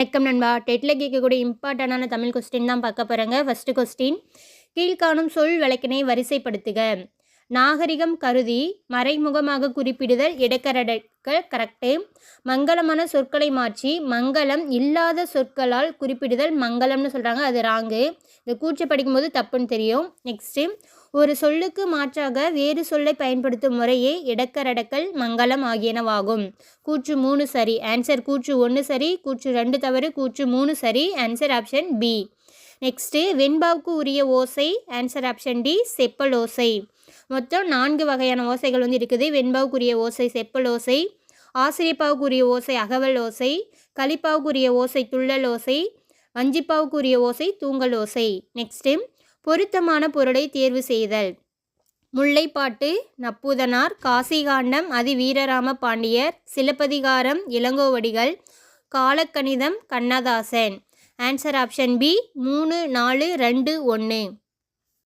வணக்கம் நண்பா. டெட்டில் கேட்கக்கூடிய இம்பார்ட்டண்டான தமிழ் கொஸ்டின் தான் பார்க்க போகிறேங்க. ஃபஸ்ட்டு கொஸ்டின், கீழ்காணும் சொல் வழக்கினை வரிசைப்படுத்துக. நாகரிகம் கருதி மறைமுகமாக குறிப்பிடுதல் இடக்கரடக்க கரெக்டு. மங்களமான சொற்களை மாற்றி மங்களம் இல்லாத சொற்களால் குறிப்பிடுதல் மங்களம்னு சொல்கிறாங்க, அது ராங்கு. இந்த கூற்றை படிக்கும்போது தப்புன்னு தெரியும். நெக்ஸ்ட்டு, ஒரு சொல்லுக்கு மாற்றாக வேறு சொல்லை பயன்படுத்தும் முறையே இடக்கரடக்கல் மங்களம் ஆகியனவாகும். கூற்று 3 சரி. ஆன்சர் கூற்று 1 சரி, கூற்று 2 தவறு, கூற்று 3 சரி. Answer option B. நெக்ஸ்ட்டு, வெண்பாவுக்கு உரிய ஓசை. ஆன்சர் ஆப்ஷன் டி, செப்பல் ஓசை. மொத்தம் 4 வகையான ஓசைகள் இருக்குது. வெண்பாவுக்குரிய ஓசை செப்பல் ஓசை, ஆசிரியப்பாவுக்குரிய ஓசை அகவல் ஓசை, கலிப்பாவுக்குரிய ஓசை துள்ளல் ஓசை, வஞ்சிப்பாவுக்குரிய ஓசை தூங்கல் ஓசை. நெக்ஸ்ட்டு, பொருத்தமான பொருளை தேர்வு செய்தல். முல்லைப்பாட்டு Napputhanar, Kasikandam Athiveerarama Pandiyar, Silappathikaram Ilangovadigal, Kalakkanitham Kannadasan. Answer option B 3, 4, 2, 1.